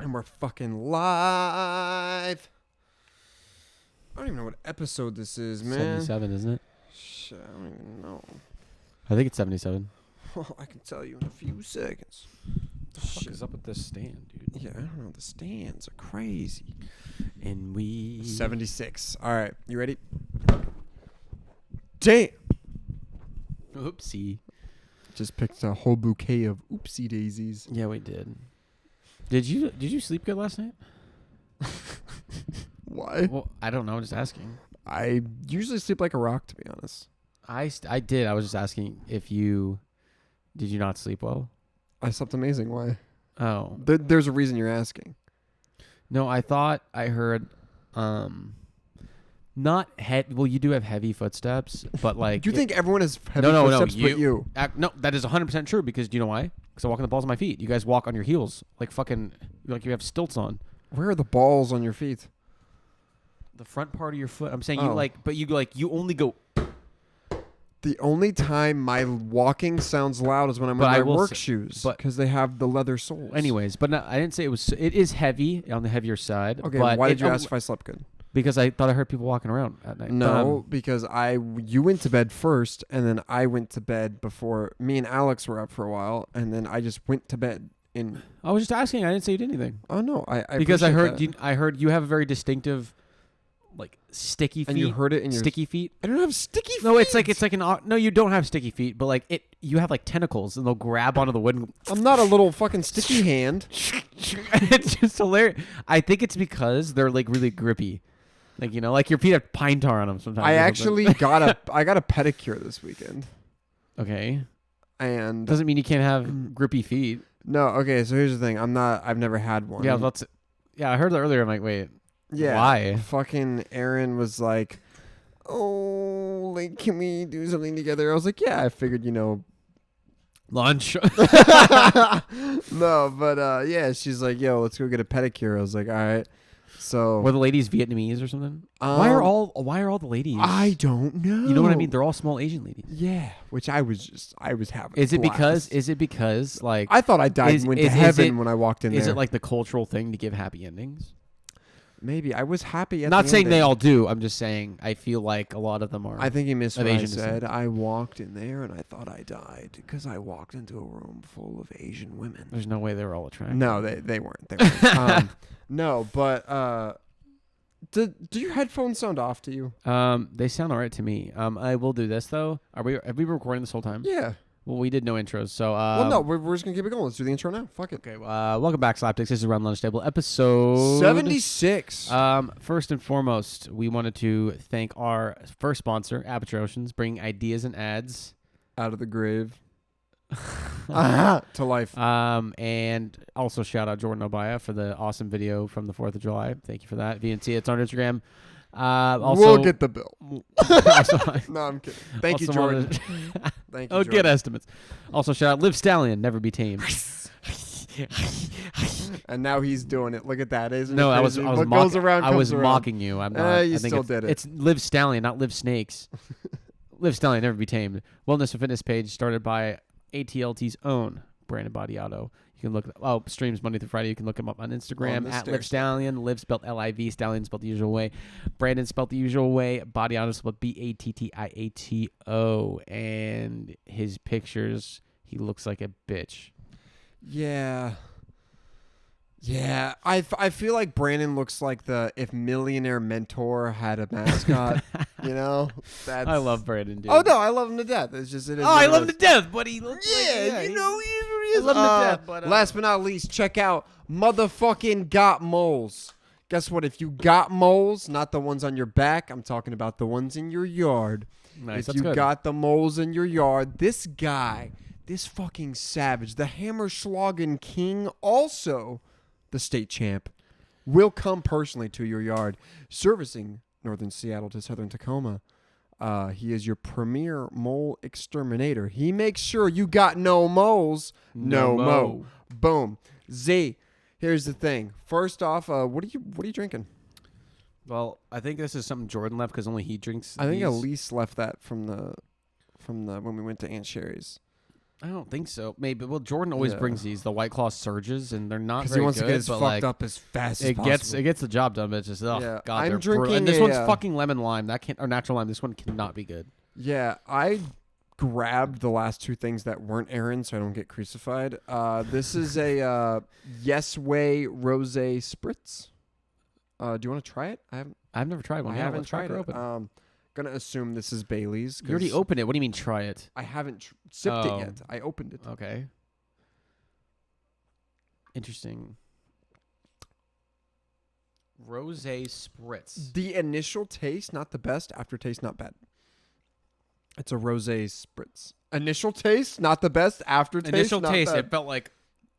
And we're fucking live. I don't even know what episode this is, man. 77, isn't it? Shit, I don't even know. I think it's 77. Well, I can tell you in a few seconds. What the fuck is up with this stand, dude? Yeah, I don't know. The stands are crazy. And we... 76. All right, you ready? Damn. Oopsie. Just picked a whole bouquet of oopsie daisies. Yeah, we did. Did you sleep good last night? Why? Well, I don't know. I'm just asking. I usually sleep like a rock, to be honest. I did. I was just asking if you... Did you not sleep well? I slept amazing. Why? Oh. There's a reason you're asking. No, I thought I heard... Not heavy. Well, you do have heavy footsteps, but like... Do you think everyone has heavy no, footsteps but you? No, that is 100% true because do you know why? Because I walk on the balls of my feet. You guys walk on your heels like fucking... Like you have stilts on. Where are the balls on your feet? The front part of your foot. I'm saying you only go... The only time my walking sounds loud is when I'm wearing my work shoes because they have the leather soles. Anyways, but no, I didn't say it was... It is heavy, on the heavier side. Okay, but why did you ask if I slept good? Because I thought I heard people walking around at night. No, because you went to bed first, and then I went to bed before me and Alex were up for a while, and then I just went to bed. I was just asking. I didn't say you did anything. Oh no, because I heard you have a very distinctive, like sticky feet. And you heard it in your sticky feet. I don't have sticky feet. No, it's like no, you don't have sticky feet, but like you have like tentacles, and they'll grab onto the wood. I'm not a little fucking sticky hand. It's just hilarious. I think it's because they're like really grippy. Like, you know, like your feet have pine tar on them sometimes. I actually got a pedicure this weekend. Okay. And doesn't mean you can't have grippy feet. No, okay, so here's the thing. I've never had one. Yeah, I heard that earlier. I'm like, wait. Yeah. Why? Fucking Aaron was like, "Oh, like can we do something together?" I was like, "Yeah." I figured, lunch. No, but yeah, she's like, "Yo, let's go get a pedicure." I was like, "All right." So were the ladies Vietnamese or something? Why are all the ladies? I don't know. You know what I mean? They're all small Asian ladies. Yeah, which I was having. Is it because like I thought I died and went to heaven when I walked in there? Is it like the cultural thing to give happy endings? Maybe I was happy. Not saying they all do. I'm just saying I feel like a lot of them are. I think he missed what I said. I walked in there and I thought I died because I walked into a room full of Asian women. There's no way they were all attractive. No, they weren't. They weren't. No, but do your headphones sound off to you? They sound all right to me. I will do this though. Have we been recording this whole time? Yeah. Well, we did no intros, so... well, no, we're just going to keep it going. Let's do the intro now. Fuck it. Okay, welcome back, Slapdicks. This is Around the Lunch Table, episode... 76. First and foremost, we wanted to thank our first sponsor, Aperture Oceans, bringing ideas and ads... out of the grave. To life. And also shout out Jordan Obaya for the awesome video from the 4th of July. Thank you for that. If you didn't see it, it's on Instagram. Also, we'll get the bill. No, I'm kidding. Thank you, Jordan. Thank you, Jordan. Get estimates. Also, shout out Liv Stallion, Never Be Tamed. And now he's doing it. Look at that. Isn't no, it I crazy? was mocking you. I'm not. You still did it. It's Liv Stallion, not Liv Snakes. Liv Stallion, Never Be Tamed. Wellness and fitness page started by ATLT's own Brandon Badiato. You can look streams Monday through Friday. You can look him up on Instagram at Liv Stallion. Liv spelled L-I-V, Stallion spelled the usual way. Brandon spelled the usual way. Badiato spelled B-A-T-T-I-A-T-O. And his pictures, he looks like a bitch. Yeah. Yeah, I feel like Brandon looks like if Millionaire Mentor had a mascot, I love Brandon, dude. Oh, no, I love him to death. It's just, it is. Oh, I love him to death, but he looks he is. I love him to death, but... last but not least, check out motherfucking Got Moles. Guess what? If you got moles, not the ones on your back, I'm talking about the ones in your yard. Nice, if you got the moles in your yard, this guy, this fucking savage, the Hammerschlagen King, also... the state champ, will come personally to your yard, servicing northern Seattle to southern Tacoma. He is your premier mole exterminator. He makes sure you got no moles, no mo. Boom. Z, here's the thing. First off, what are you drinking? Well, I think this is something Jordan left because only he drinks. I think Elise left that from the when we went to Aunt Sherry's. I don't think so. Maybe. Well, Jordan always brings these, the White Claw surges, and they're not Because very he wants good. to get as but fucked up as fast as possible. It gets the job done, but it's just God, I'm they're drinking brutal. And this one's fucking lemon lime. That can't or natural lime. This one cannot be good. Yeah, I grabbed the last two things that weren't Aaron, so I don't get crucified. This is a Yes Way Rosé Spritz. Do you want to try it? I've never tried one. I haven't tried it. Open. Gonna assume this is Bailey's. You already opened it. What do you mean try it? I haven't sipped it yet. I opened it. Okay. Interesting. Rosé Spritz. The initial taste, not the best. Aftertaste, not bad. It's a Rosé Spritz. Initial taste, not the best. Aftertaste, Initial not taste, bad. it felt like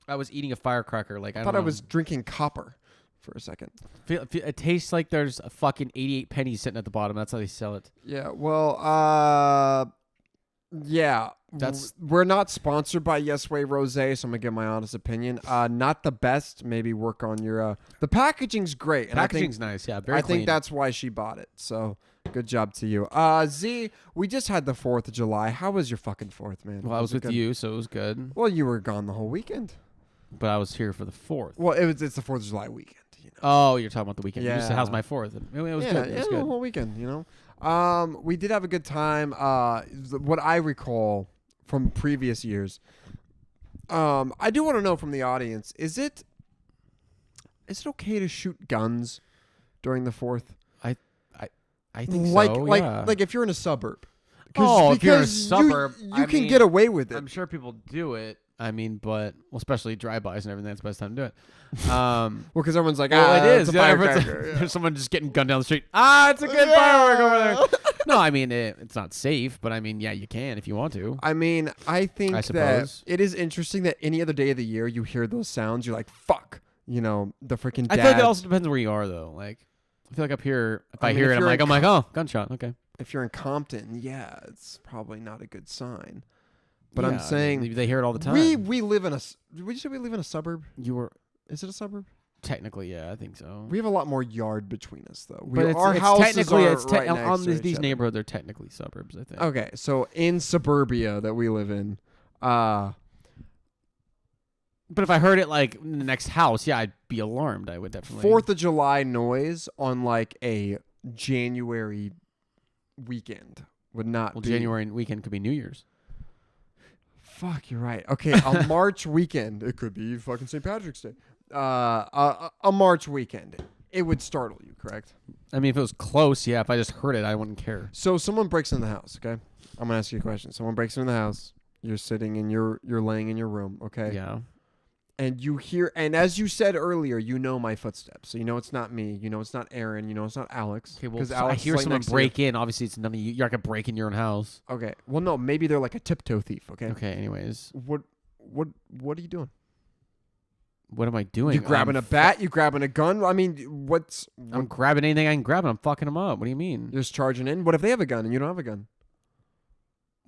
I was eating a firecracker. Like I thought don't I know. was drinking copper for a second. It tastes like there's a fucking 88 pennies sitting at the bottom. That's how they sell it. Yeah, well, yeah. We're not sponsored by Yes Way Rosé, so I'm gonna give my honest opinion. Not the best. Maybe work on your. The packaging's great. And Packaging's nice. Yeah, very I clean. think that's why she bought it. So good job to you. Z, we just had the 4th of July. How was your fucking 4th, man? Well, I was with good? you, so it was good. Well, you were gone the whole weekend. But I was here for the 4th. Well, it's the 4th of July weekend. You know? Oh, you're talking about the weekend. Yeah. You said, how's my 4th? And it was good. It was the good. whole weekend. You know, we did have a good time. What I recall from previous years, I do want to know from the audience: is it okay to shoot guns during the 4th? I think like, so. Like if you're in a suburb. If you're in a because suburb, you can get away with it. I'm sure people do it. I mean, but especially drive-bys and everything. That's the best time to do it. Well, because everyone's like, it is. it's a Yeah, firecracker. there's someone just getting gunned down the street. It's a good firework over there. No, I mean it's not safe, but I mean, yeah, you can if you want to. I mean, I think that suppose. it is interesting that any other day of the year you hear those sounds, you're like, fuck. You know, the freaking. I feel like it also depends where you are, though. Like, I feel like up here, if I hear it, I'm like, oh, gunshot. Okay. If you're in Compton, yeah, it's probably not a good sign. But Yeah, I'm saying they hear it all the time. we live in a. Would you say we live in a suburb? Is it a suburb? Technically, yeah, I think so. We have a lot more yard between us, though. But Our it's houses technically, are it's right next on to each these other. neighborhoods are technically suburbs, I think. Okay, so in suburbia that we live in, but if I heard it like in the next house, yeah, I'd be alarmed. I would definitely. 4th of July noise on like a January weekend would not Well, be. January weekend could be New Year's. Fuck, you're right. Okay, a March weekend. It could be fucking St. Patrick's Day. A March weekend. It would startle you, correct? I mean, if it was close, yeah. If I just heard it, I wouldn't care. So someone breaks in the house, okay? I'm gonna ask you a question. Someone breaks into the house. You're sitting in you're laying in your room, okay? Yeah. And you hear, and as you said earlier, you know my footsteps. So you know it's not me. You know it's not Aaron. You know it's not Alex. Okay, well, because so I Alex hear is, like, someone next to break in. Obviously, it's none of you. You're not gonna break in your own house. you. Okay. Well, no, maybe they're like a tiptoe thief. Okay. Okay. Anyways, What are you doing? what am I doing? You grabbing a bat? You grabbing a gun? I mean, I'm grabbing anything I can grab, and I'm fucking them up. What do you mean? You're just charging in. What if they have a gun and you don't have a gun?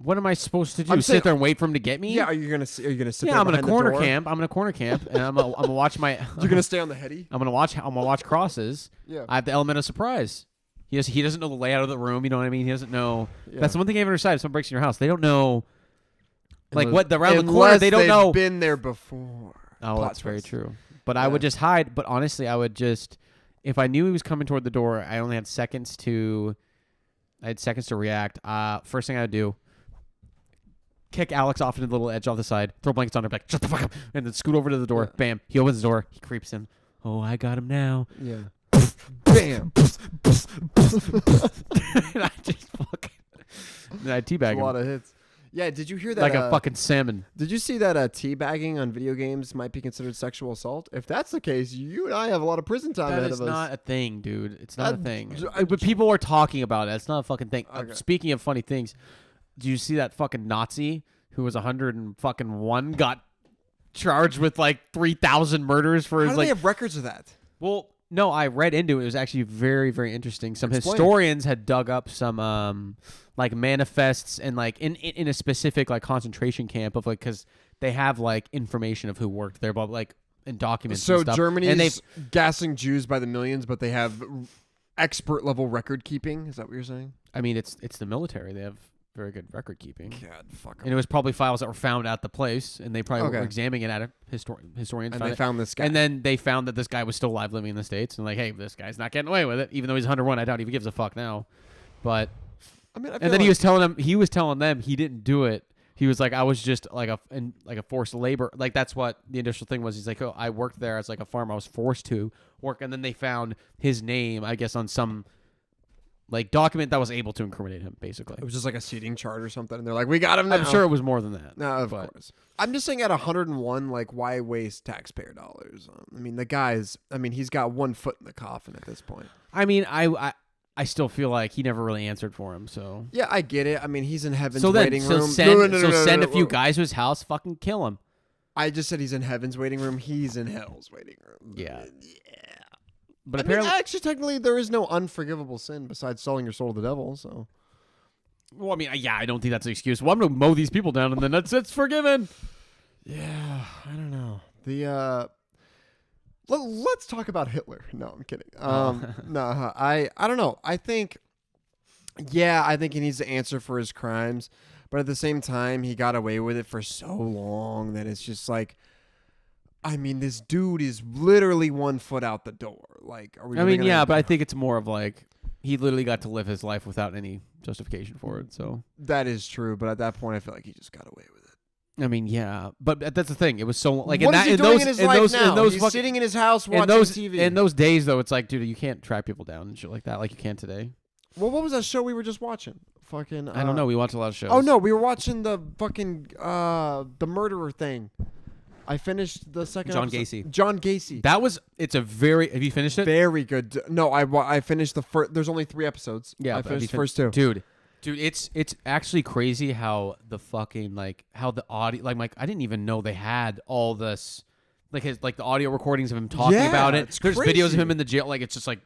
What am I supposed to do? I'm saying- Sit there and wait for him to get me? Yeah. Are you gonna sit Yeah, there I'm in a behind the corner door? camp. I'm in a corner camp, and I'm gonna watch my. You're gonna stay on the heady. I'm gonna watch crosses. Yeah. I have the element of surprise. He doesn't know the layout of the room. You know what I mean? He doesn't know. Yeah. That's the one thing I've ever said. If someone breaks in your house, they don't know. Like Unless- what around the corner, unless they don't they've know. Been there before. Oh, Plot that's very twist. true. But I would just hide. But honestly, I would just, if I knew he was coming toward the door, I only had seconds to react. First thing I would do, kick Alex off into the little edge off the side, throw blankets on her, like shut the fuck up, and then scoot over to the door. Yeah. Bam! He opens the door. He creeps in. Oh, I got him now. Yeah. Bam. And I just fucking, and I teabag A him lot of hits. Yeah. Did you hear that? like a fucking salmon. Did you see that teabagging on video games might be considered sexual assault? If that's the case, you and I have a lot of prison time That ahead is of us. not a thing, dude. It's not a That- thing. I- But people are talking about it. It's not a fucking thing. Okay. Speaking of funny things, do you see that fucking Nazi who was 101 got charged with like 3,000 murders for How his do like? they have records of that? Well, no, I read into it. It was actually very, very interesting. Some Explain. historians had dug up some like manifests and like in a specific like concentration camp of like because they have like information of who worked there, but like in documents. So and stuff. Germany's and they've gassing Jews by the millions, but they have expert level record keeping. Is that what you're saying? I mean, it's the military. They have very good record keeping. God, fuck 'em. And it was probably files that were found at the place, and they probably were Okay. examining it at a historian. And they found this guy. And then they found that this guy was still alive, living in the States, and like, hey, this guy's not getting away with it, even though he's 101. I doubt if he gives a fuck now. But I mean, I and feel then like, he was telling them he didn't do it. He was like, I was just like a forced labor. Like that's what the initial thing was. He's like, oh, I worked there as like a farmer. I was forced to work, and then they found his name, I guess, on some like document that was able to incriminate him, basically. it was just like a seating chart or something, and they're like, "We got him now." I'm sure it was more than that. No, of course. I'm just saying, at 101, like, why waste taxpayer dollars? I mean, the guy's. I mean, he's got one foot in the coffin at this point. I mean, I still feel like he never really answered for him. So Yeah, I get it. I mean, he's in heaven's so then, waiting so room. send a few Whoa. guys to his house, fucking kill him. I just said he's in heaven's waiting room. He's in hell's waiting room. Yeah. Yeah. But I mean, apparently, actually, technically, there is no unforgivable sin besides selling your soul to the devil. So. well, I mean, yeah, I don't think that's an excuse. Well, I'm gonna mow these people down, and then it's forgiven. Yeah, I don't know. Let's talk about Hitler. No, I'm kidding. No, I don't know. I think he needs to answer for his crimes, but at the same time, he got away with it for so long that it's just like, I mean, this dude is literally 1 foot out the door. Like, are we? I really mean, gonna- yeah, but I think it's more of like he literally got to live his life without any justification for it. So that is true. But at that point, I feel like he just got away with it. I mean, yeah, but that's the thing. It was so like What in is that he in doing those in his in life those now? in those He's fucking, sitting in his house watching in those TV. in those days though, it's like, dude, you can't track people down and shit like that like you can today. Well, what was that show we were just watching? Fucking. I don't know. We watch a lot of shows. Oh no, we were watching the fucking the murderer thing. I finished the second. John episode. Gacy. John Gacy. That was. It's a very. Have you finished it? Very good. No, I finished the first. There's only 3 episodes. Yeah, I but finished the have you first 2. Dude, it's actually crazy how the fucking like how the audio like I didn't even know they had all this like his like the audio recordings of him talking Yeah, about it. it's There's crazy. videos of him in the jail. Like it's just like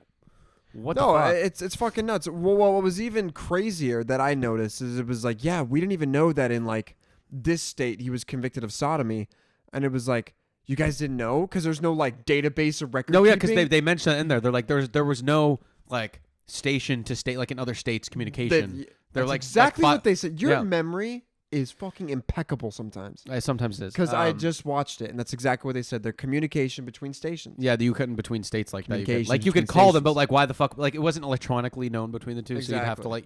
what No, the fuck? it's fucking nuts. Well, what was even crazier that I noticed is it was like, yeah, we didn't even know that in like this state he was convicted of sodomy, and it was like, you guys didn't know because there's no like database of record. No, yeah, because keeping? they mentioned that in there. They're like there was no like station to state like in other states communication. They're That's like exactly like, what they said. Your yeah. memory is fucking impeccable sometimes. Sometimes it is Because I just watched it, and that's exactly what they said. Their communication between stations. yeah, you couldn't between states like that. You could, Communication like you could between call them, but stations. like why the fuck? Like it wasn't electronically known between the two, so you'd have to like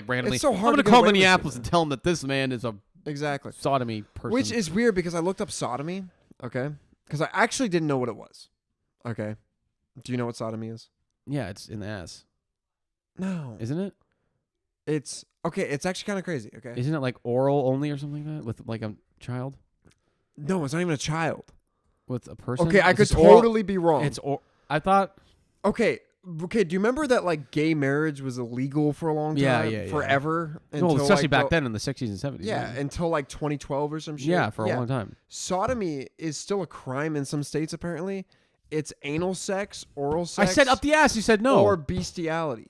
randomly. It's so hard I'm to gonna get call away with Minneapolis shit, and tell them that this man is a Exactly. sodomy person. Which is weird because I looked up sodomy, okay? Because I actually didn't know what it was. Okay. Do you know what sodomy is? yeah, it's in the ass, No. isn't it? It's okay. It's actually kind of crazy. Okay. Isn't it like oral only or something like that with like a child No, it's not even a child. with a person? Okay, I It's could just oral- totally be wrong. I thought. Okay. Do you remember that like gay marriage was illegal for a long time? Yeah, yeah, yeah. Forever. Well, until, especially like, back then in the 60s and 70s. Yeah, until like 2012 or some shit. Yeah, for a long time. Sodomy is still a crime in some states. Apparently, it's anal sex, oral sex. I said up the ass. You said no. Or bestiality.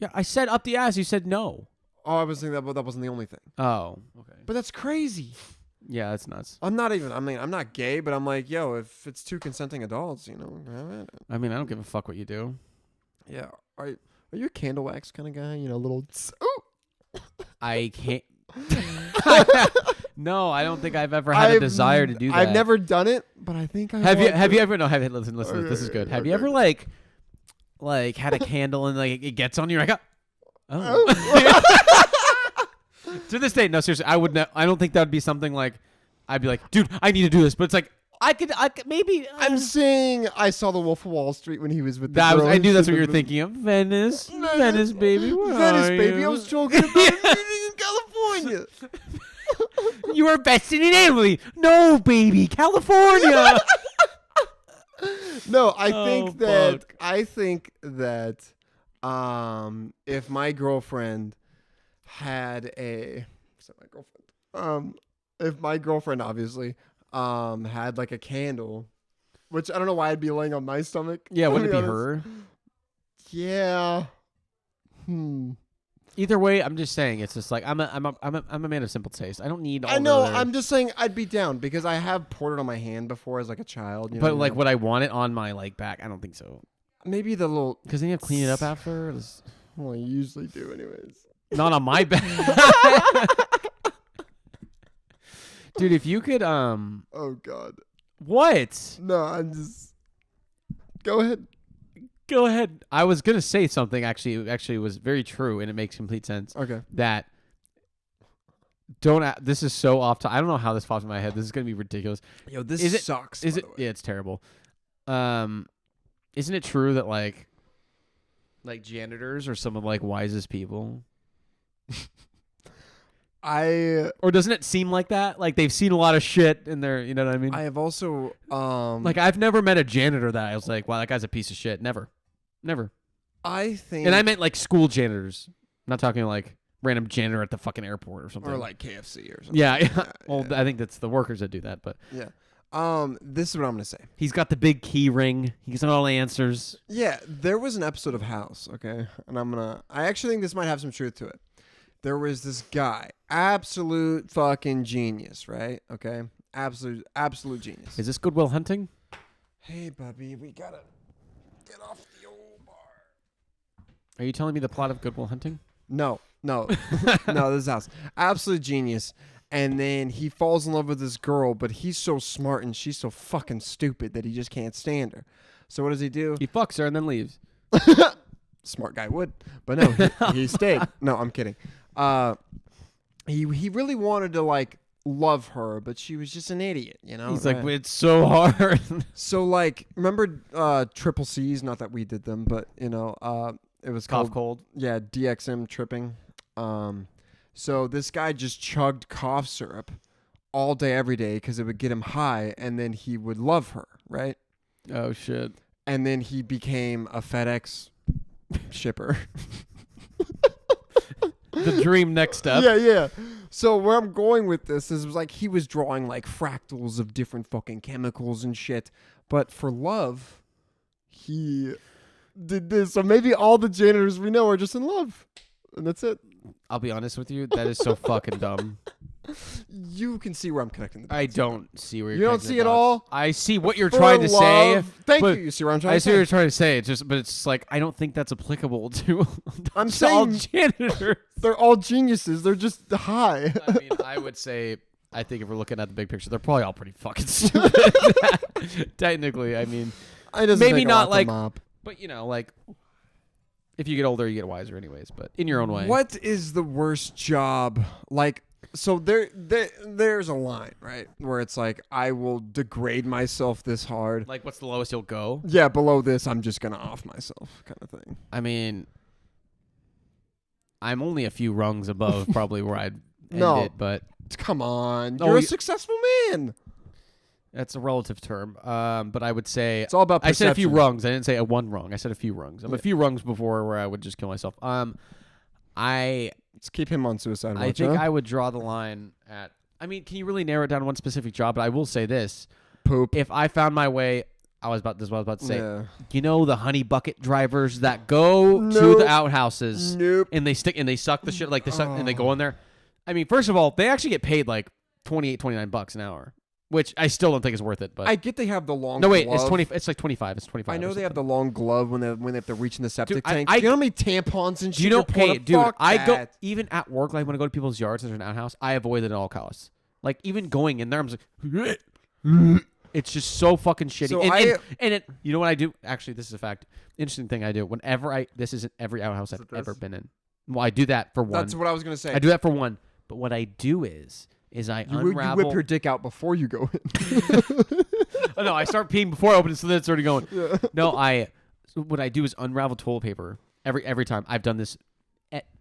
Yeah, I said up the ass. You said no. Oh, I was thinking that, but that wasn't the only thing. Oh, okay. But that's crazy. Yeah, that's nuts. I'm not even. I mean, I'm not gay, but I'm like, yo, if it's 2 consenting adults, you know, have it. I mean, I don't give a fuck what you do. Yeah. Are you a candle wax kind of guy? You know, a little. Ooh. I can't. No, I don't think I've ever had a desire to do that. I've never done it, but I think I Have you want to. ever listen Okay, this is good. Have okay. you ever like had a candle and like it gets on you and oh. To this day, no, seriously, I would I don't think that would be something like I'd be like, dude, I need to do this, but it's like I could maybe I'm saying I saw the Wolf of Wall Street when he was with the I girl knew who that's said what you were the- thinking of. Venice, baby. Where Venice, are baby. you? I was talking about meeting in California. You were besting in Italy. No, baby, California. No, I Oh, think that if my girlfriend had a if my girlfriend obviously had like a candle, which I don't know why I'd be laying on my stomach. Yeah, to wouldn't it be honest. her? Yeah. Either way, I'm just saying it's just like I'm a man of simple taste. I don't need all I know. the other- I'm just saying I'd be down because I have poured it on my hand before as like a child. You know but what I like mean? would I want it on my like back? I don't think so. Maybe the little. Because then you have to clean it up after. Well, I usually do anyways. Not on my back. Dude, if you could Oh God. what? No, I'm just. Go ahead. Go ahead. I was gonna say something actually was very true, and it makes complete sense. Okay. That this is so I don't know how this pops in my head. This is gonna be ridiculous. Yo, this sucks. Is it? Yeah, it's terrible. Isn't it true that like janitors are some of like wisest people? Or doesn't it seem like that? Like they've seen a lot of shit in their, you know what I mean? I have also like I've never met a janitor that I was like, wow, that guy's a piece of shit. Never. I think, and I meant like school janitors. I'm not talking like random janitor at the fucking airport or something. Or like KFC or something. Yeah. Well, I think that's the workers that do that, but yeah. This is what I'm gonna say. He's got the big key ring. He's got all the answers. Yeah, there was an episode of House, okay? And I actually think this might have some truth to it. There was this guy, absolute fucking genius, right? Okay? Absolute genius. Is this Good Will Hunting? Hey, Bubby, we gotta get off the old bar. Are you telling me the plot of Good Will Hunting? No. No, this is House. Absolute genius. And then he falls in love with this girl, but he's so smart and she's so fucking stupid that he just can't stand her. So what does he do? He fucks her and then leaves. Smart guy would. But no, he stayed. No, I'm kidding. He really wanted to like love her, but she was just an idiot, you know? He's like, it's so hard. So like, remember Triple C's? Not that we did them, but you know, it was Cough called cold. Yeah, DXM tripping. So this guy just chugged cough syrup all day, every day, because it would get him high, and then he would love her, right? Oh shit! And then he became a FedEx shipper. The dream next step. Yeah. So where I'm going with this is like he was drawing like fractals of different fucking chemicals and shit, but for love, he did this. So maybe all the janitors we know are just in love, and that's it. I'll be honest with you, that is so fucking dumb. You can see where I'm connecting the dots. I don't see where You don't see it all? I see what you're For trying to say. love. Thank but you. You see what I'm trying I to see what say? you're trying to say. But it's like I don't think that's applicable to I'm to all saying janitors. they're all geniuses. They're just high. I mean, I would say I think if we're looking at the big picture, they're probably all pretty fucking stupid. Technically, I mean, I doesn't maybe take a not lot to like, mop. but you know, like if you get older, you get wiser, anyways. But in your own way. What is the worst job? Like, so there's a line, right, where it's like I will degrade myself this hard. Like, what's the lowest you'll go? Yeah, below this, I'm just gonna off myself, kind of thing. I mean, I'm only a few rungs above probably where I'd end it, but Come on, No, you're a you- successful man. that's a relative term. But I would say It's all about I perception. said a few rungs. I didn't say a one rung. I said a few rungs. I'm a few rungs before where I would just kill myself. Let's keep him on suicide watch. I think huh? I would draw the line at. I mean, can you really narrow it down to one specific job? But I will say this: Poop. if I found my way, this is what I was about to say. Yeah. You know the honey bucket drivers that go to Nope. the outhouses Nope. and they suck the shit like they suck and they go in there. I mean, first of all, they actually get paid like $29 an hour, which I still don't think is worth it. But I get they have the long. no, wait, glove. it's 20. It's like 25. It's 25. I know or they have the something. long glove when they have to reach in the septic Dude, tank. I- Do you know how many tampons and shit? You know, you're pulling hey, up? dude, Fuck I go that. even at work. Like when I go to people's yards, there's an outhouse. I avoid it at all costs. Like even going in there, I'm just like, it's just so fucking shitty. So and it, you know what I do? Actually, this is a fact. Interesting thing I do. Whenever this isn't every outhouse I've ever been in. Well, I do that for one. That's what I was gonna say. I do that for one. But what I do is I You unravel. whip your dick out before you go in. Oh, no, I start peeing before I open it, so then it's already going. Yeah. No, so what I do is unravel toilet paper every time. I've done this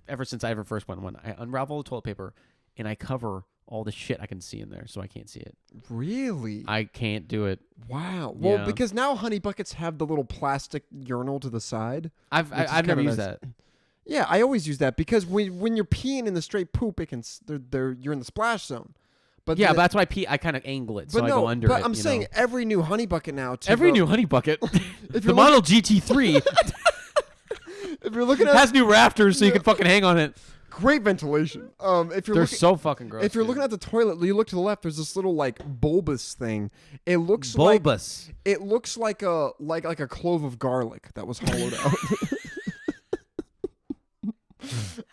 ever since I ever first went one. I unravel the toilet paper and I cover all the shit I can see in there, so I can't see it. Really? I can't do it. Wow. Well, Yeah. because now honey buckets have the little plastic urinal to the side. I've Which is never kinda used nice. that. Yeah, I always use that because when you're peeing in the straight poop, it can you're in the splash zone. But Yeah, the- but that's why I pee. I kind of angle it, so but I no, go under but it. I'm you saying know. every new honey bucket now. Every new honey bucket, If the you're model GT3 if you're looking at has new rafters, so you can fucking hang on it. great ventilation. If you're They're looking, so fucking gross. if you're dude. looking at the toilet, you look to the left. There's this little like bulbous thing. It looks like bulbous. it looks like a a clove of garlic that was hollowed out.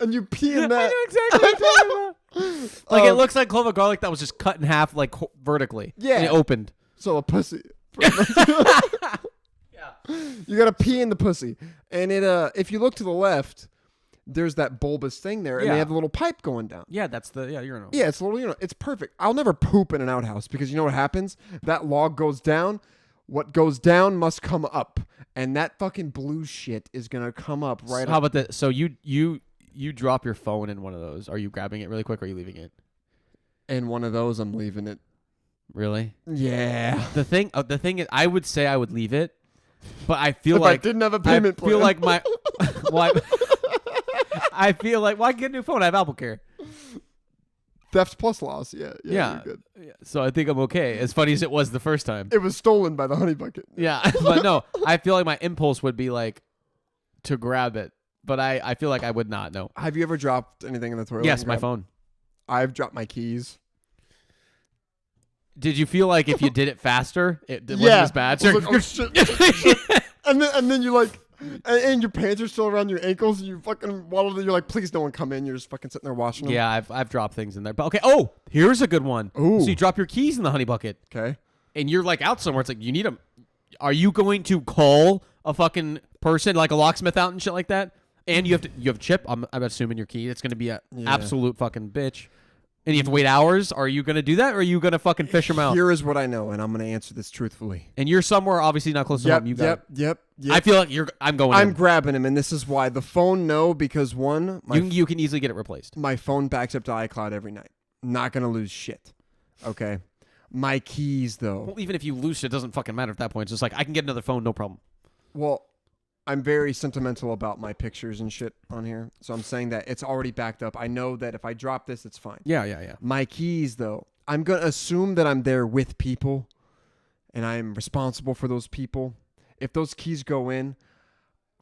and you pee in that. I know exactly what you're talking about. Like it looks like clove of garlic that was just cut in half, like vertically. Yeah. And it opened. So a pussy. Yeah. You gotta pee in the pussy, and it if you look to the left, there's that bulbous thing there, and Yeah. they have a little pipe going down. Yeah, that's the urinal. Yeah, it's a little, it's perfect. I'll never poop in an outhouse because you know what happens? That log goes down. What goes down must come up, and that fucking blue shit is gonna come up right. How about that? So you drop your phone in one of those. Are you grabbing it really quick, or are you leaving it? In one of those, I'm leaving it. Really? Yeah. The thing is, I would say I would leave it, but I feel If like I didn't have a payment plan. feel like my. Well, I feel like, well, I get a new phone. I have Apple Care. Theft plus loss. Yeah. Yeah. You're good. Yeah, so I think I'm okay. As funny as it was the first time. It was stolen by the honey bucket. Yeah, but no, I feel like my impulse would be like to grab it, but I feel like I would not. No. Have you ever dropped anything in the toilet? Yes, my phone. I've dropped my keys. Did you feel like if you did it faster, it wasn't Yeah. as bad? I was like, oh, shit. and then you like, and your pants are still around your ankles. You fucking waddle. You're like, please, no one come in. You're just fucking sitting there washing them. Yeah, I've dropped things in there. But okay. Oh, here's a good one. Ooh. So you drop your keys in the honey bucket, Okay. and you're like out somewhere. It's like you need them. Are you going to call a fucking person like a locksmith out and shit like that? And you have chip. I'm assuming your key. It's going to be an Yeah. absolute fucking bitch. And you have to wait hours. Are you going to do that, or are you going to fucking fish them out? Here is what I know, and I'm going to answer this truthfully. And you're somewhere obviously not close to home. You got. Yep. I feel like I'm going. I'm in. grabbing him, and this is why. The phone, no, because one, You can easily get it replaced. my phone backs up to iCloud every night. Not going to lose shit. Okay. My keys, though. Well, even if you lose it, it doesn't fucking matter at that point. It's just like I can get another phone, no problem. Well, I'm very sentimental about my pictures and shit on here. So I'm saying that it's already backed up. I know that if I drop this, it's fine. Yeah. My keys, though, I'm going to assume that I'm there with people and I'm responsible for those people. If those keys go in,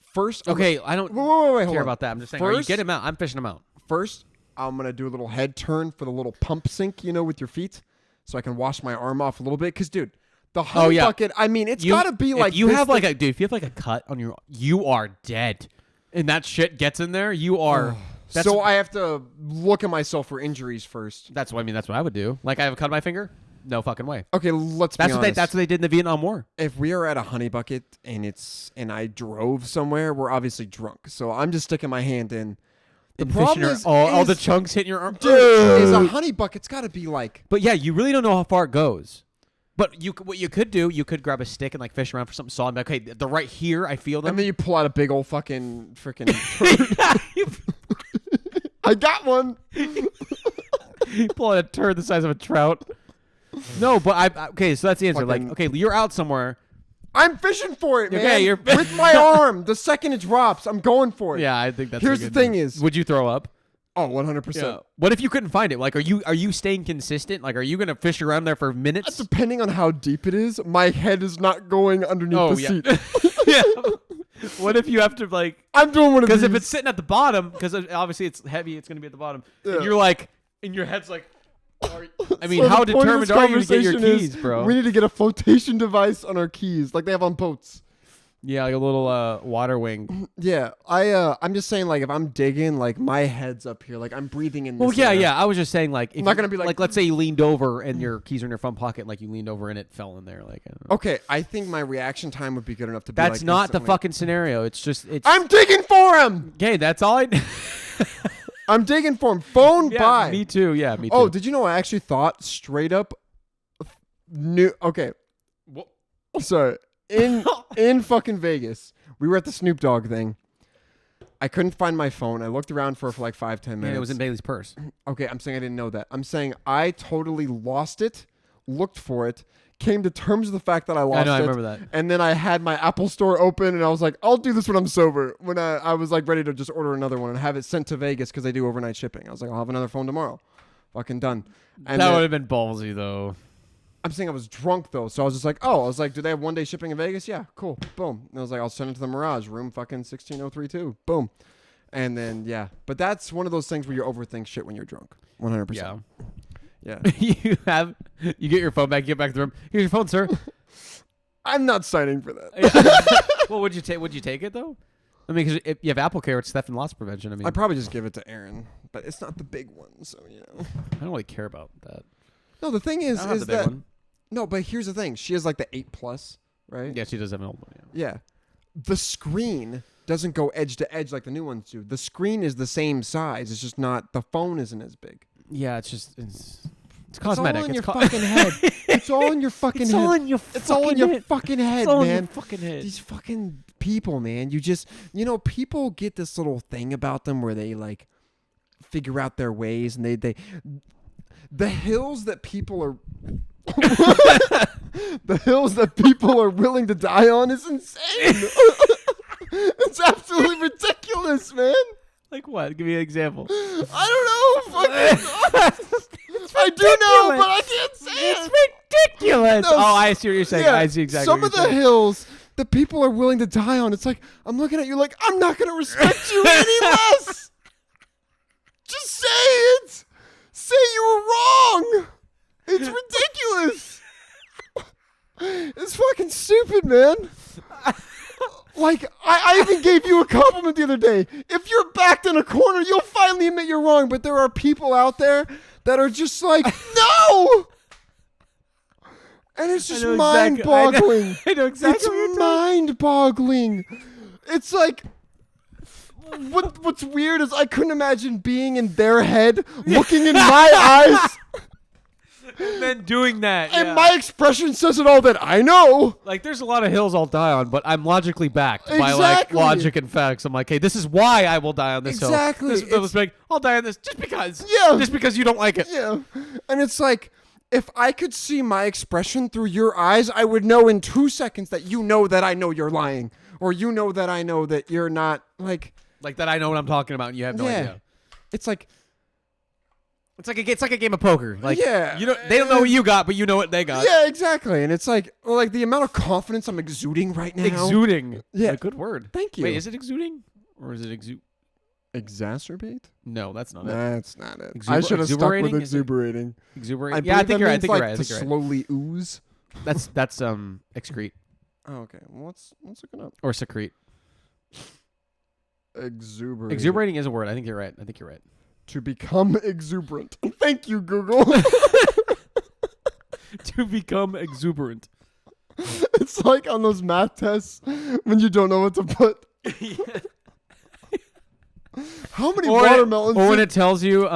first... Okay, I don't Wait, hold care on. about that. I'm just saying, are you First- get him out? I'm fishing him out. First, I'm going to do a little head turn for the little pump sink, with your feet so I can wash my arm off a little bit. Because, dude, the honey bucket, I mean, it's got to be like... If you this have thing- dude, if you have like a cut on your... You are dead. And that shit gets in there, you are... So I have to look at myself for injuries first. That's what I would do. Like I have a cut on my finger? No fucking way. Okay, let's be That's honest. what they did in the Vietnam War. If we are at a honey bucket and I drove somewhere, we're obviously drunk. So I'm just sticking my hand in. The And problem fishing is, all the chunks hitting your arm. dude, is a honey bucket's got to be like... But yeah, you really don't know how far it goes. But what you could do, you could grab a stick and like fish around for something solid. And be like, okay, they're right here. I feel them. And then you pull out a big old fucking freaking... I got one. You pull out a turd the size of a trout. No, but okay, so that's the answer. Fucking- Like, okay, you're out somewhere. I'm fishing for it, man. Okay, you're- with my arm. The second it drops, I'm going for it. Yeah, I think that's. Here's a good the thing move. is- would you throw up? Oh, 100%. What if you couldn't find it? Like, are you staying consistent? Like, are you gonna fish around there for minutes? Depending on how deep it is, my head is not going underneath the seat. yeah. What if you have to like? I'm doing one of these. Because if it's sitting at the bottom, because obviously it's heavy, it's gonna be at the bottom. Yeah. And you're like, in your head's like. I mean, So how the point of determined this are you to get your conversation keys, is bro? We need to get a flotation device on our keys, like they have on boats. Yeah, like a little water wing. Yeah, I'm just saying, like if I'm digging, like my head's up here, like I'm breathing in. Well, this yeah, air. yeah. I was just saying, like, if I'm not you- gonna be like- let's say you leaned over and your keys are in your front pocket, like you leaned over and it fell in there, like. I don't know. Okay, I think my reaction time would be good enough to be. That's like, not the instantly- fucking scenario. It's just it's. I'm digging for him. Okay, that's all I. I'm digging for him. Phone Yeah, by. me too. Yeah, me too. Oh, did you know? I actually thought straight up. New. Okay, What? so in fucking Vegas, we were at the Snoop Dogg thing. I couldn't find my phone. I looked around for like 5-10 minutes. Yeah, it was in Bailey's purse. Okay, I'm saying I didn't know that. I'm saying I totally lost it, looked for it, came to terms with the fact that I lost it. I remember that. And then I had my Apple Store open, and I was like, I'll do this when I'm sober. When I was like ready to just order another one and have it sent to Vegas because they do overnight shipping. I was like, I'll have another phone tomorrow. Fucking done. And That then- would have been ballsy, though. I'm saying I was drunk though, so I was just like, oh, I was like, do they have 1 day shipping in Vegas? Yeah, cool, boom. And I was like, I'll send it to the Mirage, room fucking 16032, boom. And then yeah, but that's one of those things where you overthink shit when you're drunk, 100%. Yeah. Yeah. You get your phone back. You get back to the room. Here's your phone, sir. I'm not signing for that. Well, would you take? Would you take it though? I mean, because if you have apple care, it's theft and loss prevention. I mean, I'd probably just give it to Aaron, but it's not the big one, so I don't really care about that. No, the thing I is don't have the big that one. no, but here's the thing: she has like the 8+, right? Yeah, she does have an old one. Yeah. Yeah. The screen doesn't go edge to edge like the new ones do. The screen is the same size. It's just not. The phone isn't as big. Yeah, it's just it's cosmetic. It's all in your co- fucking head. It's all in your fucking It's head. all in your It's all in your head. fucking head, It's all in man. your fucking head. These fucking people, man. People get this little thing about them where they like figure out their ways, and they the hills that people are the hills that people are willing to die on is insane. It's absolutely ridiculous, man. Like what? Give me an example. I don't know. I do know, but I can't say it. It's ridiculous. No, Oh, I see what you're saying. Yeah, I see exactly some what of you're the saying. hills that people are willing to die on. It's like, I'm looking at you like, I'm not going to respect you any less. Just say it. Say you were wrong. It's ridiculous. It's fucking stupid, man. Like, I even gave you a compliment the other day. If you're backed in a corner, you'll finally admit you're wrong. But there are people out there that are just like, no! And it's just mind-boggling. I know exactly It's what you're talking. mind-boggling. It's like, what's weird is I couldn't imagine being in their head, looking in my eyes, And then doing that. and yeah. my expression says it all that I know. Like, there's a lot of hills I'll die on, but I'm logically backed by, like, Exactly. logic and facts. I'm like, hey, this is why I will die on this Exactly. hill. This was like, I'll die on this just because. Yeah. Just because you don't like it. Yeah. And it's like, if I could see my expression through your eyes, I would know in 2 seconds that you know that I know you're lying. Or you know that I know that you're not, like... Like that I know what I'm talking about and you have no idea. It's like... It's like a game of poker. Like, Yeah. they don't know what you got, but you know what they got. Yeah, exactly. And it's like the amount of confidence I'm exuding right now. Exuding. Yeah. A good word. Thank you. Wait, is it exuding? Or is it Exacerbate? No, that's not it. That's not it. Exuber- I should have stuck with exuberating? Is it- exuberating. Exuberating? Yeah, I think you're right. I means, think you're like, right. I to think you're right. slowly ooze. That's excrete Oh, okay. Well, let's look it up. or secrete. Exuberating. Exuberating is a word. I think you're right. To become exuberant. Thank you, Google. To become exuberant. It's like on those math tests when you don't know what to put. How many watermelons? Or when it tells you,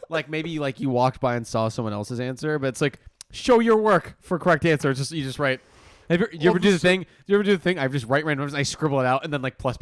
like maybe like you walked by and saw someone else's answer, but it's like show your work for correct answer. It's just you just write. Have you ever do the thing? Do you ever do the thing? I just write random numbers and I scribble it out and then like plus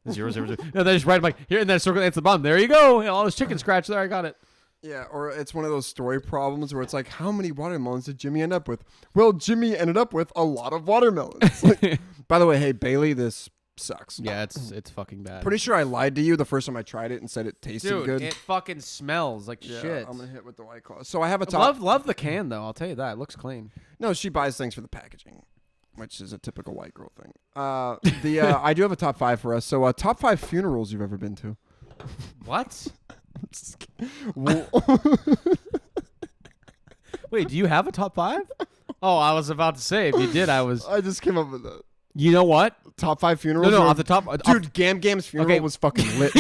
0 0 0. And then I just write them like here and then circle it at the bottom. There you go. All this chicken scratch there. I got it. Yeah, or it's one of those story problems where it's like, how many watermelons did Jimmy end up with? Well, Jimmy ended up with a lot of watermelons. Like, by the way, hey Bailey, this sucks. Yeah, it's fucking bad. Pretty sure I lied to you the first time I tried it and said it tasted Dude, good. it fucking smells like Yeah, shit. I'm gonna hit with the White Claw. So I have a top. Love the can though. I'll tell you that. It looks clean. No, she buys things for the packaging, which is a typical white girl thing. I do have a top 5 for us. So top 5 funerals you've ever been to. What? Well, Wait, do you have a top 5? Oh, I was about to say if you did, I was. I just came up with that. You know what? Top 5 funerals. No, off the top. Dude, Gam Gam's funeral Okay. was fucking lit.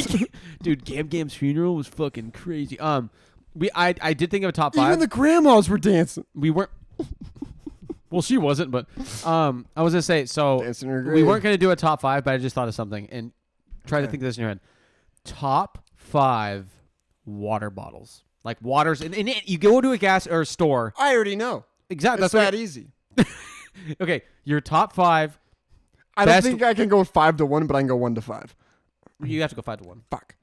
Dude, Gam Gam's funeral was fucking crazy. I did think of a top 5. Even the grandmas were dancing. We weren't. Well, she wasn't, but I was gonna say so. Dancing in her We grave. weren't gonna do a top 5, but I just thought of something and try to think of this in your head. Top 5 water bottles, like waters, and you go to a gas or store. I already know. Exactly. It's That's that easy. okay. Your top 5. I don't Best- think I can go 5 to 1, but I can go 1 to 5. You have to go 5 to 1. Fuck.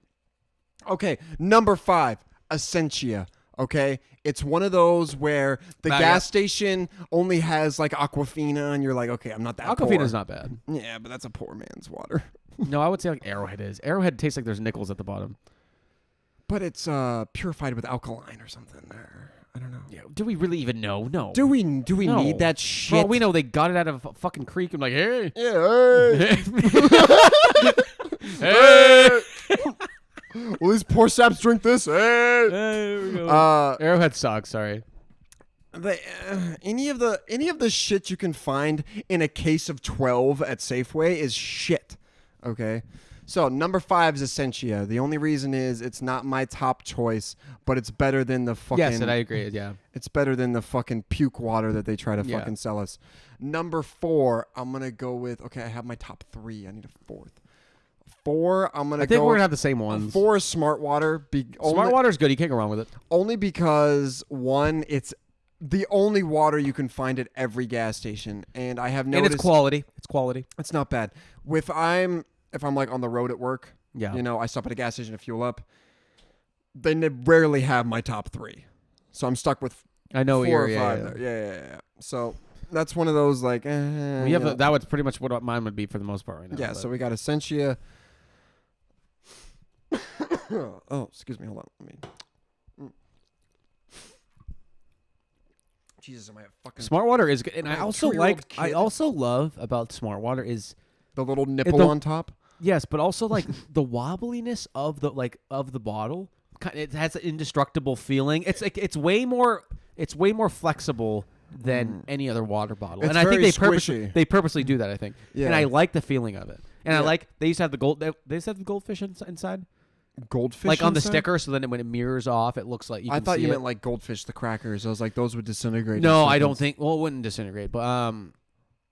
Okay, number 5, Essentia. Okay, it's one of those where the gas station only has like Aquafina, and you're like, okay, I'm not that poor. Aquafina's not bad. Yeah, but that's a poor man's water. No, I would say like Arrowhead is. Arrowhead tastes like there's nickels at the bottom. But it's purified with alkaline or something. Or, I don't know. Yeah. Do we really even know? No. Do we No. need that shit? Bro, we know they got it out of a fucking creek. I'm like, hey. Yeah. Hey. Hey. Will these poor saps drink this? Hey. There we go. Arrowhead sucks. Sorry. Any of the shit you can find in a case of 12 at Safeway is shit. Okay, So number 5 is Essentia. The only reason is it's not my top choice, but it's better than the fucking. Yes, and I agree. Yeah. It's better than the fucking puke water that they try to fucking sell us. Number 4, I'm gonna go with. Okay, I have my top 3. I need a 4th. 4, I'm gonna. I think we're gonna have the same ones. 4 is Smart Water. Smart Water is good. You can't go wrong with it. Only because 1, it's the only water you can find at every gas station, and I have noticed. And it's quality. It's quality. It's not bad. If I'm like on the road at work, Yeah. you know, I stop at a gas station to fuel up. They rarely have my top 3, so I'm stuck with. I know 4 you're. or 5 there. Yeah. So that's one of those like. We have that was pretty much what mine would be for the most part right now. Yeah. But. So we got Essentia. Oh, excuse me. Hold on. Let me. Jesus, am I a fucking Smart Water is good, and I also 2-year-old kid. I also love about Smart Water is the little nipple on top? yes, but also like the wobbliness of the bottle. It has an indestructible feeling. It's like it's way more flexible than any other water bottle, It's and I think very they purposely do that. I think, Yeah. and I like the feeling of it, and I Yeah. like they used to have the gold. They used to have the goldfish inside, Goldfish? like on the inside? sticker, so then when it mirrors off, it looks like you. I can thought see you it. meant like goldfish, the crackers. I was like, those would disintegrate. No, in I don't seconds. think. Well, it wouldn't disintegrate, but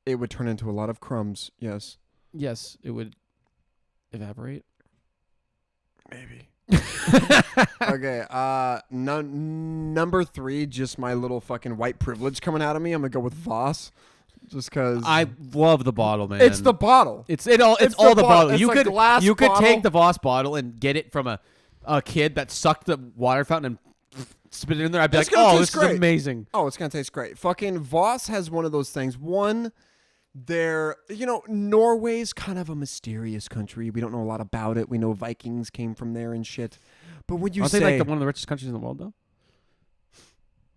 It would turn into a lot of crumbs. Yes. yes, it would evaporate. Maybe. Okay. Number 3, just my little fucking white privilege coming out of me. I'm gonna go with Voss, just because I love the bottle, man. it's the bottle. It's all It's the the bottle. It's You a could glass you could bottle. take the Voss bottle and get it from a kid that sucked the water fountain and spit it in there. I'd be It's like, gonna oh, taste this is great. amazing. Oh, it's gonna taste great. Fucking Voss has one of those things. One, Norway's kind of a mysterious country. We don't know a lot about it. We know Vikings came from there and shit. But when you Aren't say, they like one of the richest countries in the world, though?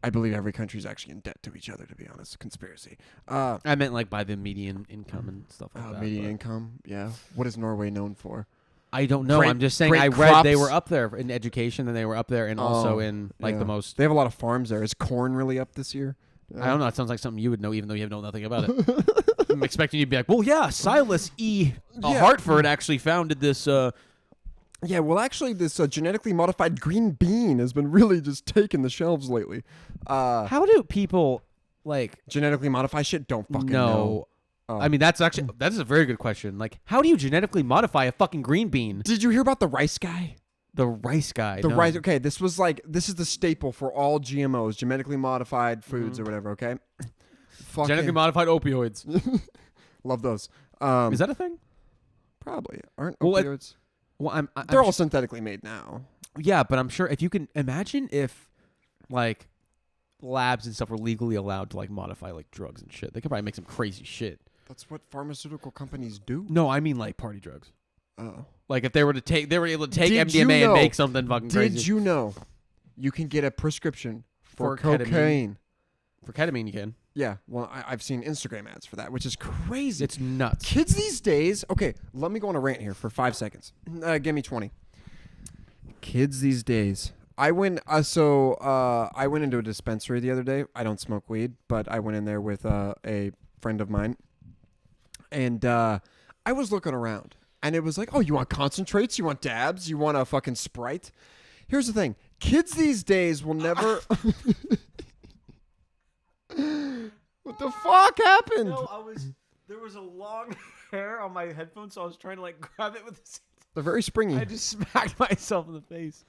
I believe every country's actually in debt to each other. To be honest, conspiracy. I meant like by the median income and stuff like that. Median but income. Yeah. What is Norway known for? I don't know. Great- I'm just saying. great I read they crops. were up there in education, and they were up there, and also in like Yeah. the most. They have a lot of farms there. Is corn really up this year? I don't know. It sounds like something you would know, even though you have known nothing about it. I'm expecting you to be like, well, yeah, Silas E. Yeah. Hartford actually founded this. Yeah, well, actually, this genetically modified green bean has been really just taking the shelves lately. How do people like Genetically modify shit? Don't fucking know. know? Oh. I mean, that is a very good question. Like, how do you genetically modify a fucking green bean? Did you hear about the rice guy? The rice guy. The no. rice. Okay, this is the staple for all GMOs, genetically modified foods or whatever. Okay. Fucking Genetically modified opioids. love those. Is that a thing? Probably aren't Well, opioids? Well, I'm They're all sure- synthetically made now. yeah, but I'm sure if you can imagine if like labs and stuff were legally allowed to like modify like drugs and shit, they could probably make some crazy shit. That's what pharmaceutical companies do. No, I mean like party drugs. Oh. Like if they were able to take Did you MDMA and know- make something fucking crazy. Did you know you can get a prescription for For ketamine. cocaine? For ketamine, you can. Yeah, well, I've seen Instagram ads for that, which is crazy. It's nuts. Kids these days. Okay, let me go on a rant here for 5 seconds. Give me 20. Kids these days. I went into a dispensary the other day. I don't smoke weed, but I went in there with a friend of mine, and I was looking around, and it was like, oh, you want concentrates? You want dabs? You want a fucking Sprite? Here's the thing: kids these days will never. What the fuck happened? There was a long hair on my headphones, so I was trying to like grab it with this. They're very springy. I just smacked myself in the face.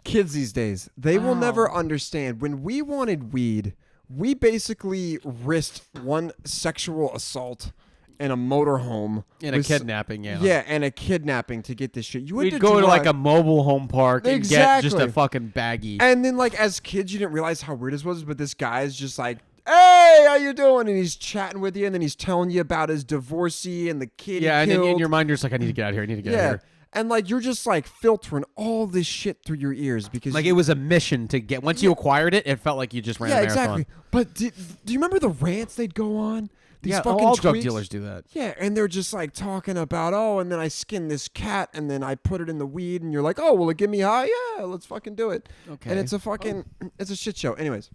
Kids these days, they will Ow. never understand. When we wanted weed, we basically risked one sexual assault in a motorhome. And a with kidnapping, yeah. Yeah, and a kidnapping to get this shit. You had We'd to go to like drive- a mobile home park and get just a Exactly. fucking baggie. And then, like, as kids, you didn't realize how weird this was, but this guy's just like, hey, how you doing? And he's chatting with you, and then he's telling you about his divorcee and the kid Yeah, he and then killed. in your mind, you're just like, I need to get out of here. I need to get out of Yeah. here. And, like, you're just, like, filtering all this shit through your ears because... Like it was a mission to get. Once you acquired it, it felt like you just ran a marathon. exactly. But do you remember the rants they'd go on? These Yeah, fucking all drug tweets? dealers do that. Yeah, and they're just like talking about, oh, and then I skinned this cat, and then I put it in the weed, and you're like, oh, will it get me high? Yeah, let's fucking do it. Okay. And it's a fucking, it's a shit show. Anyways,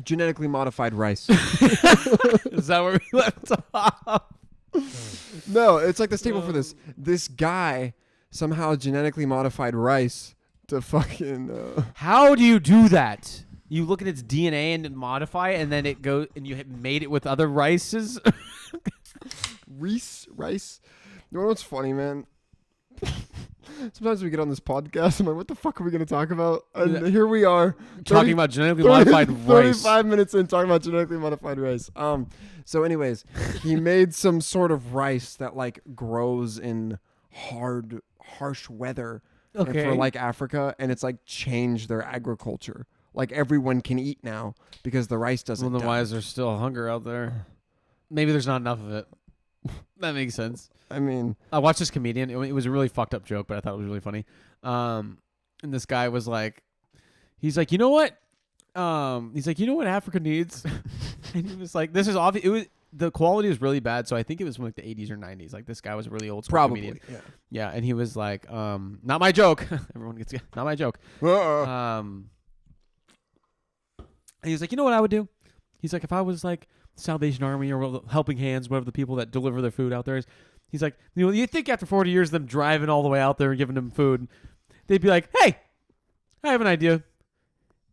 genetically modified rice. Is that where we left off? No, it's like the staple for this. This guy somehow genetically modified rice to fucking. How do you do that? You look at its DNA and modify it, and then it goes, and you made it with other rices. Rice. You know what's funny, man? Sometimes we get on this podcast, I'm like, what the fuck are we going to talk about? And here we are. Talking about genetically modified rice. 35 minutes in talking about genetically modified rice. So anyways, he made some sort of rice that like grows in harsh weather for like Africa, and it's like changed their agriculture. Like everyone can eat now because the rice doesn't Well, then die. why is there still hunger out there? Maybe there's not enough of it. That makes sense. I mean, I watched this comedian. It was a really fucked up joke, but I thought it was really funny. And this guy was like, he's like, you know what? He's like, you know what Africa needs? And he was like, this is obvious. It was the quality was really bad, so I think it was from like the 80s or 90s. Like this guy was a really old school comedian. Yeah, and he was like, not my joke. Everyone gets not my joke. And he was like, you know what I would do? He's like, if I was like Salvation Army or Helping Hands, whatever the people that deliver their food out there is. He's like, you know, you think after 40 years of them driving all the way out there and giving them food, they'd be like, hey, I have an idea.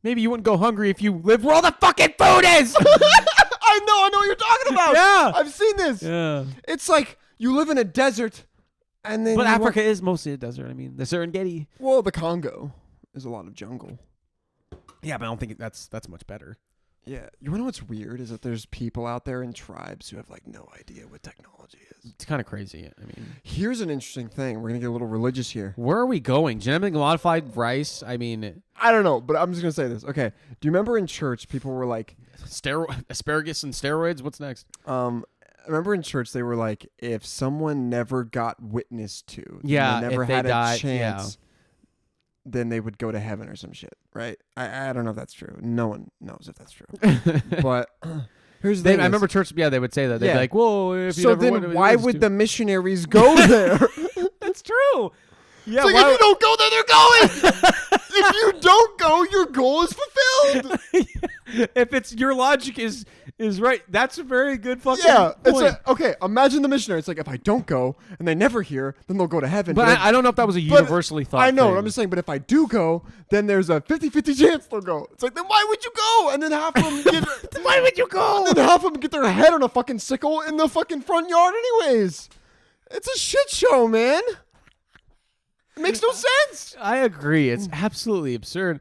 Maybe you wouldn't go hungry if you lived where all the fucking food is. I know what you're talking about. Yeah. I've seen this. Yeah. It's like you live in a desert and then But Africa is mostly a desert. I mean, the Serengeti. Well, the Congo is a lot of jungle. Yeah, but I don't think that's much better. Yeah. You want to know what's weird is that there's people out there in tribes who have like no idea what technology is. It's kind of crazy. I mean, here's an interesting thing. We're going to get a little religious here. Where are we going? Genetically modified rice? I mean, I don't know, but I'm just going to say this. Okay. Do you remember in church people were like asparagus and steroids? What's next? I remember in church they were like, if someone never got witnessed to, they never if they had died, a chance, then they would go to heaven or some shit, right? I don't know if that's true. No one knows if that's true. But here's the thing. I remember church. Yeah, they would say that. They'd be like, "Whoa!" If you so never then, wanted, why would the missionaries go there? That's true. Yeah, it's like if you don't go there, they're going. If you don't go, your goal is fulfilled. If it's your logic is right, that's a very good fucking point. It's like, okay, imagine the missionary. It's like, if I don't go and they never hear, then they'll go to heaven. But I don't know if that was a universally thought I know. thing. I'm just saying, but if I do go, then there's a 50-50 chance they'll go. It's like, then why would you go? And then half of them get... Why would you go? And then half of them get their head on a fucking sickle in the fucking front yard anyways. It's a shit show, man. It makes no sense. I agree. It's absolutely absurd.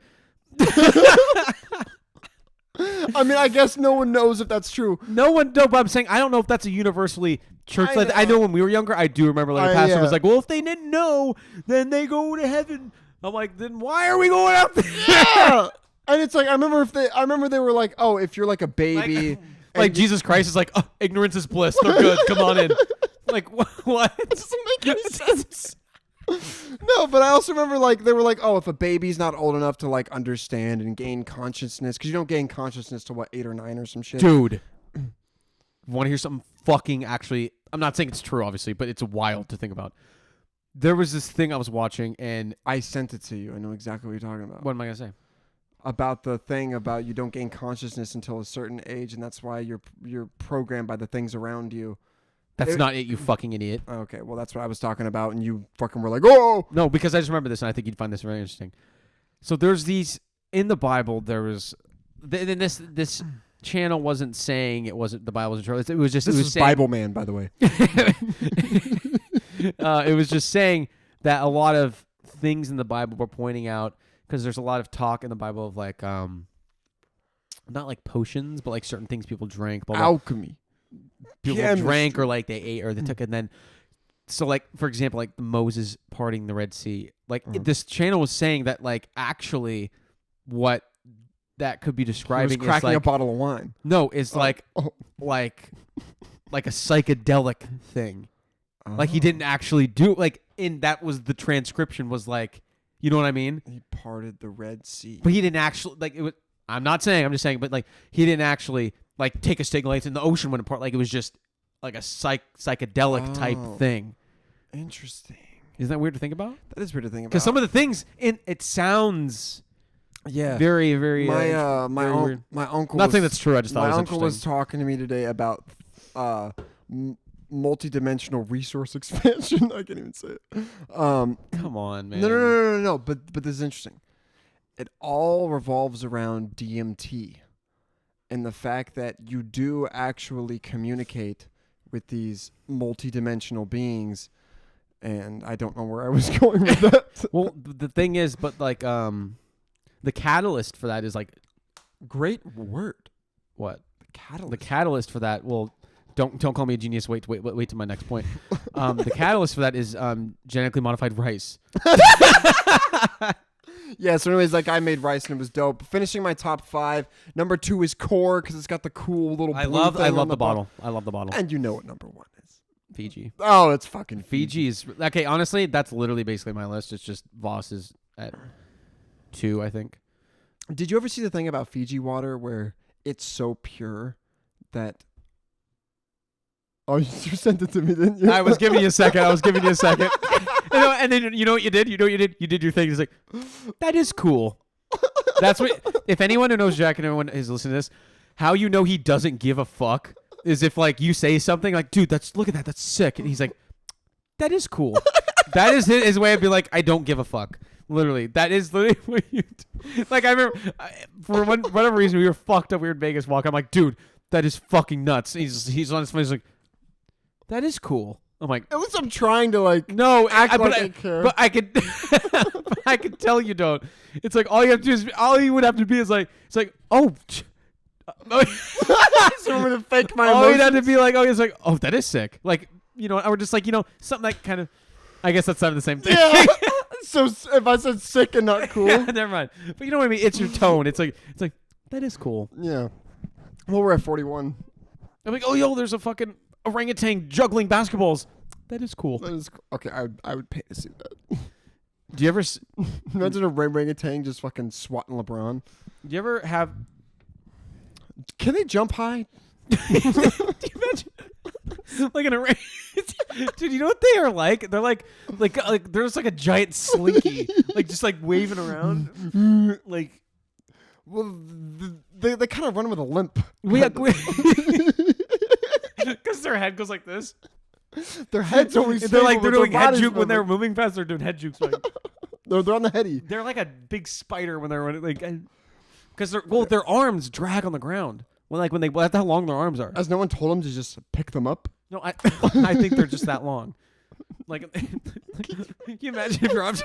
I mean, I guess no one knows if that's true. No one, no, but I'm saying I don't know if that's a universally church. I know when we were younger, I do remember like a pastor was like, well, if they didn't know, then they go to heaven. I'm like, then why are we going out there? Yeah. And it's like, I remember they were like, oh, if you're like a baby. Like Jesus Christ is like, oh, ignorance is bliss. They're good. Come on in. Like, what? It doesn't make any sense. No, but I also remember like they were like, oh, if a baby's not old enough to like understand and gain consciousness, because you don't gain consciousness till what, 8 or 9 or some shit. Dude, want to hear something fucking actually? I'm not saying it's true, obviously, but it's wild to think about. There was this thing I was watching, and I sent it to you. I know exactly what you're talking about. What am I gonna say? About the thing about you don't gain consciousness until a certain age, and that's why you're programmed by the things around you. That's not it, you fucking idiot. Okay, well, that's what I was talking about, and you fucking were like, oh! No, because I just remember this, and I think you'd find this very interesting. So there's these, in the Bible, there was, this channel wasn't saying it wasn't, the Bible wasn't true. It was just, this it was is saying, Bible Man, by the way. It was just saying that a lot of things in the Bible were pointing out, because there's a lot of talk in the Bible of like, not like potions, but like certain things people drank. Blah, blah. Alchemy. People drank or like they ate or they took, and then so like for example like Moses parting the Red Sea, like this channel was saying that like actually what that could be describing is cracking like, a bottle of wine. No, it's like a psychedelic thing. Like he didn't actually do like in that was the transcription was like, you know what I mean? He parted the Red Sea, but he didn't actually like it was. I'm not saying. I'm just saying. But like he didn't actually like take a stick and lights in the ocean when apart. Like it was just like a psychedelic type thing. Interesting. Isn't that weird to think about? That is weird to think about. Because some of the things in it sounds very, very my weird. my uncle. Nothing that's true. I just thought my it was uncle was talking to me today about multi-dimensional resource expansion. I can't even say it. Come on, man. No. But this is interesting. It all revolves around DMT and the fact that you do actually communicate with these multi-dimensional beings. And I don't know where I was going with that. Well, the thing is, but like, the catalyst for that is like, great word. what? Catalyst. The catalyst for that. Well, don't call me a genius. Wait to my next point. The catalyst for that is genetically modified rice. Yeah, so anyways, like I made rice and it was dope. Finishing my top 5. Number 2 is core because it's got the cool little. I love the bottle. I love the bottle. And you know what number 1 is? Fiji. Oh, it's fucking Fiji is okay. Honestly, that's literally basically my list. It's just Voss is at 2, I think. Did you ever see the thing about Fiji water where it's so pure that? Oh, you sent it to me, didn't you? I was giving you a second. And then you know what you did? You did your thing. It's like, that is cool. That's what. If anyone who knows Jack and everyone is listening to this, how you know he doesn't give a fuck is if like you say something like, "Dude, look at that. That's sick," and he's like, "That is cool." That is his way of being like, "I don't give a fuck." Literally, that is literally what you do. Like I remember, for whatever reason, we were fucked up. We were in Vegas walking. I'm like, "Dude, that is fucking nuts." And he's on his phone. He's like, "That is cool." I'm like, at least I'm trying to like no, act like I care. But I could, but I could tell you don't. It's like all you have to do is all you would have to be is like it's like oh. So I'm gonna fake my all emotions. you'd have to be like it's like oh that is sick, like or just like something that kind of, I guess that's not the same thing. Yeah. So if I said sick and not cool, yeah, never mind. But you know what I mean. It's your tone. It's like that is cool. Yeah. Well, we're at 41. I'm like, oh yo, there's a fucking orangutan juggling basketballs. That is cool. That is okay. I would pay to see that. Do you ever imagine a orangutan just fucking swatting LeBron? Do you ever have? Can they jump high? Do you imagine like an orangutan? Dude, you know what they are like? They're like there's like a giant slinky, like just like waving around, like. Well, they kind of run with a limp. Because their head goes like this. Their head's always. They're doing head juke when they're moving fast. They're doing head jukes. Like, they're on the heady. They're like a big spider when they're running. Like, because their arms drag on the ground. That's how long their arms are. As no one told them to just pick them up. No, I think they're just that long. Like, can you imagine if your arms?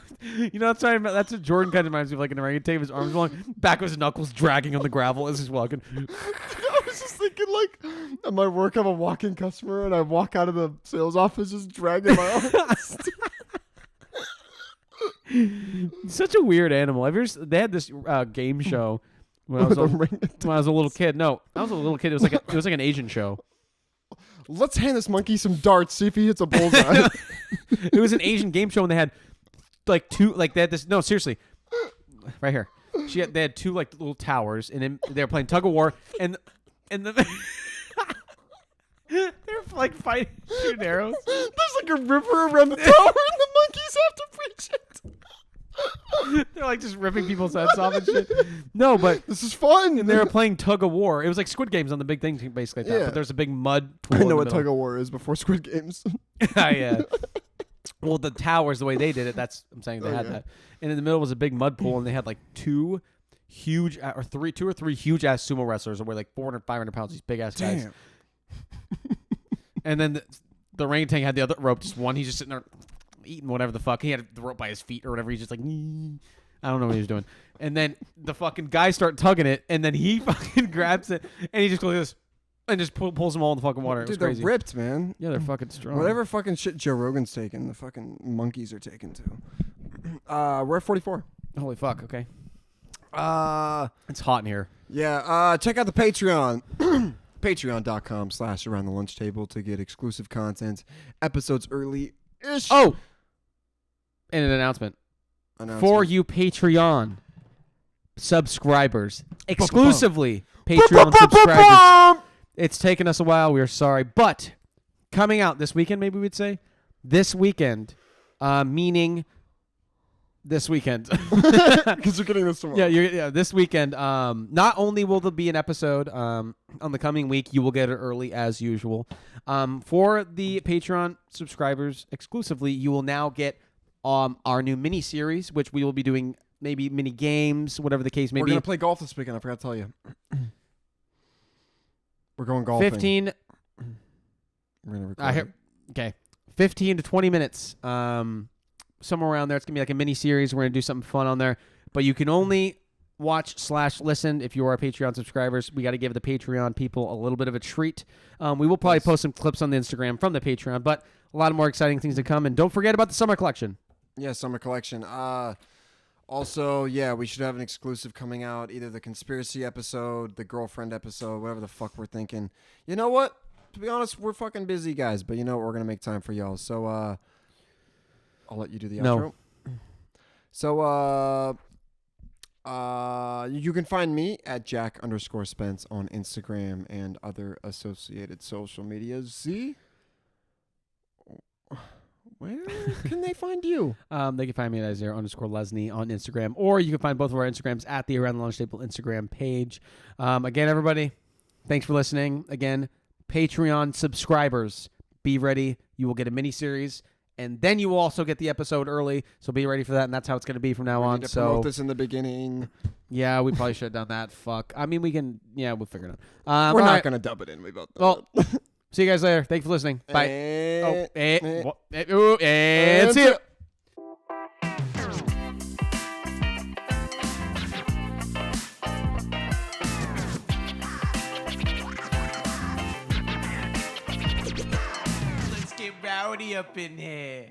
That's what Jordan kind of reminds me of, like an orangutan. His arms long, back of his knuckles dragging on the gravel as he's walking. I was just thinking, like, at my work, I'm a walking customer, and I walk out of the sales office just dragging my arms. Such a weird animal. They had this game show when I was a little kid. No, I was a little kid. It was like an Asian show. Let's hand this monkey some darts, see if he hits a bullseye. It was an Asian game show, and they had like they had this. No, seriously, right here. They had 2 like little towers, and then they were playing tug of war, and they're like fighting, shooting arrows. There's like a river around the tower, and the monkeys have to preach it. They're like just ripping people's heads off and shit. No, but this is fun. And they were playing tug of war. It was like Squid Games on the big thing, basically. Yeah. But there's a big mud I pool. know what tug of war is before Squid Games. Yeah. Well, the towers, the way they did it, I'm saying they had that. And in the middle was a big mud pool, and they had like 2 or 3 huge ass sumo wrestlers that weigh like 400, 500 pounds. These big ass guys. And then the orangutan had the other rope, just one. He's just sitting there eating whatever the fuck. He had the rope by his feet or whatever. He's just like, I don't know what he was doing. And then the fucking guys start tugging it, and then he fucking grabs it, and he just goes like this, and just pulls them all in the fucking water. It was crazy. They're ripped, man. Yeah, they're fucking strong. Whatever fucking shit Joe Rogan's taking, the fucking monkeys are taking too. We're at 44. Holy fuck, okay. It's hot in here. Yeah, check out the Patreon. Patreon.com/around the lunch table to get exclusive content, episodes early-ish. Oh! And an announcement. For you Patreon subscribers. Exclusively Patreon subscribers. It's taken us a while. We are sorry. But coming out this weekend, maybe we'd say. This weekend, meaning this weekend. Because you're getting this tomorrow. Yeah, this weekend. Not only will there be an episode on the coming week, you will get it early as usual. For the Patreon subscribers exclusively, you will now get our new mini series, which we will be doing maybe mini games, whatever the case may We're be. going to play golf this weekend. I forgot to tell you. We're going golfing. 15. We're going to record. Okay. 15 to 20 minutes. Somewhere around there. It's going to be like a mini series. We're going to do something fun on there. But you can only watch/listen if you are Patreon subscribers. We got to give the Patreon people a little bit of a treat. We will probably post some clips on the Instagram from the Patreon, but a lot of more exciting things to come. And don't forget about the summer collection. Yeah, summer collection. Also, yeah, we should have an exclusive coming out, either the conspiracy episode, the girlfriend episode, whatever the fuck we're thinking. You know what? To be honest, we're fucking busy guys, but you know what? We're going to make time for y'all. So, I'll let you do the outro. So, you can find me at Jack_Spence on Instagram and other associated social medias. Z? Where can they find you? They can find me at Isaiah_Lesney on Instagram, or you can find both of our Instagrams at the Around the Launch Table Instagram page. Again, everybody, thanks for listening. Again, Patreon subscribers, be ready. You will get a mini series, and then you will also get the episode early. So be ready for that, and that's how it's going to be from now on. Need to promote this in the beginning. Yeah, we probably should have done that. Fuck. I mean, we can. Yeah, we'll figure it out. We're not going to dub it in. We both. Well. See you guys later. Thank you for listening. Bye. And see you. Let's get rowdy up in here.